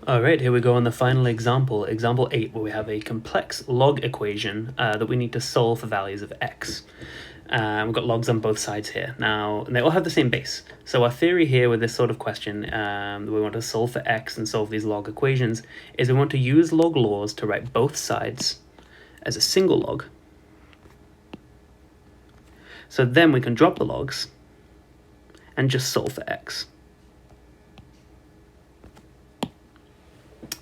All right, here we go on the final example, example 8, where we have a complex log equation that we need to solve for values of x. We've got logs on both sides here. Now, and they all have the same base. So our theory here with this sort of question that we want to solve for x and solve these log equations is we want to use log laws to write both sides as a single log. So then we can drop the logs and just solve for x.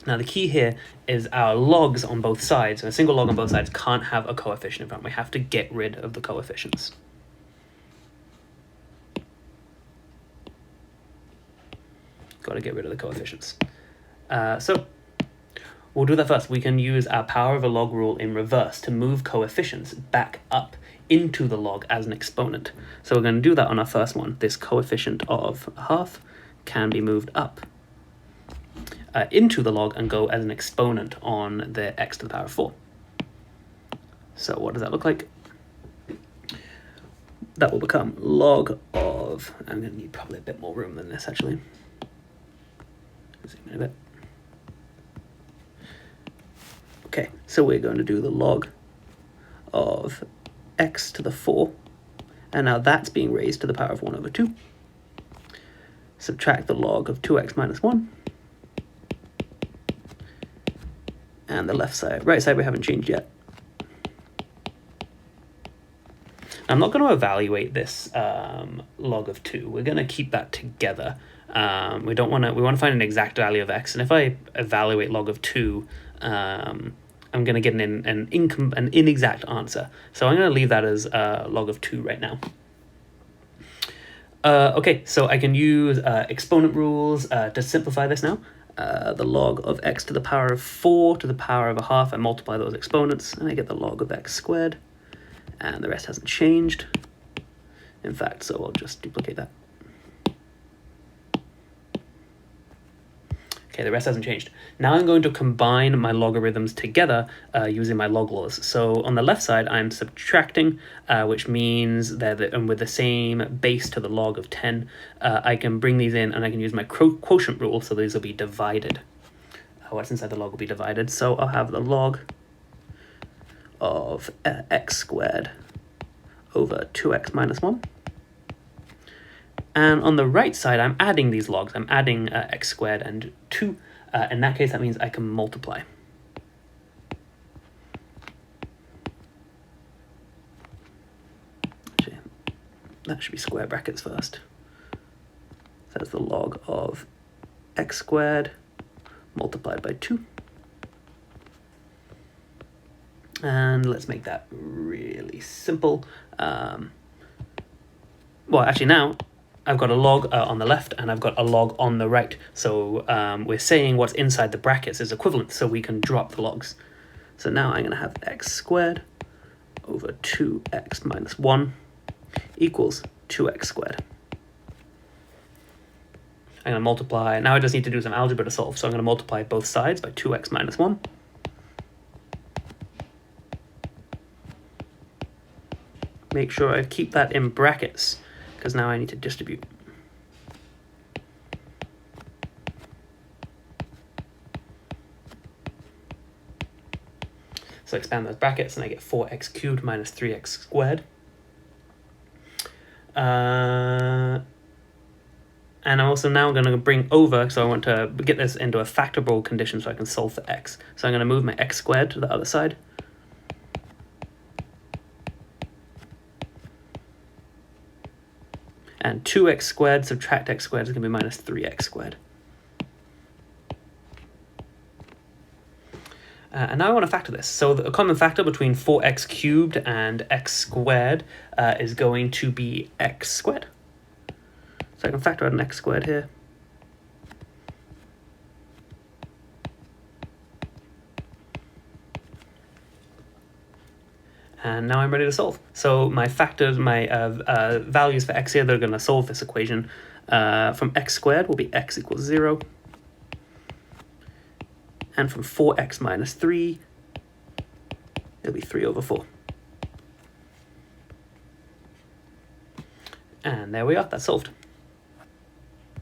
Now the key here is our logs on both sides, and a single log on both sides can't have a coefficient in front. We have to get rid of the coefficients. Got to get rid of the coefficients. So we'll do that first. We can use our power of a log rule in reverse to move coefficients back up into the log as an exponent. So we're going to do that on our first one. This coefficient of a half can be moved up into the log and go as an exponent on the x to the power of 4. So what does that look like? That will become log of, I'm going to need probably a bit more room than this actually. Zoom in a bit. Okay, so we're going to do the log of x to the 4, and now that's being raised to the power of 1 over 2. Subtract the log of 2x minus 1. And the right side we haven't changed yet. I'm not going to evaluate this log of 2. We're going to keep that together. We want to find an exact value of x, and if I evaluate log of 2, I'm going to get an inexact answer. So I'm going to leave that as log of 2 right now. Okay, so I can use exponent rules to simplify this now. The log of x to the power of 4 to the power of a half, and multiply those exponents, and I get the log of x squared, and the rest hasn't changed. In fact, so I'll just duplicate that. Okay, the rest hasn't changed. Now I'm going to combine my logarithms together using my log laws. So on the left side, I'm subtracting, which means that with the same base to the log of 10, I can bring these in and I can use my quotient rule, so these will be divided. What's inside the log will be divided. So I'll have the log of x squared over 2x minus 1. And on the right side, I'm adding these logs. I'm adding x squared and 2. In that case, that means I can multiply. Actually, that should be square brackets first. So that's the log of x squared multiplied by 2. And let's make that really simple. Well, actually now, I've got a log on the left and I've got a log on the right. So we're saying what's inside the brackets is equivalent, so we can drop the logs. So now I'm going to have x squared over 2x minus 1 equals 2x squared. I'm going to multiply. Now I just need to do some algebra to solve. So I'm going to multiply both sides by 2x minus 1. Make sure I keep that in brackets, because now I need to distribute. So I expand those brackets and I get 4x cubed minus 3x squared. And I'm also now going to bring over, so I want to get this into a factorable condition so I can solve for x. So I'm going to move my x squared to the other side. And 2x squared subtract x squared is going to be minus 3x squared. And now I want to factor this. So the common factor between 4x cubed and x squared is going to be x squared. So I can factor out an x squared here. And now I'm ready to solve. So my factors, my values for x here, they're going to solve this equation. From x squared will be x equals 0. And from 4x minus 3, it'll be 3 over 4. And there we are, that's solved.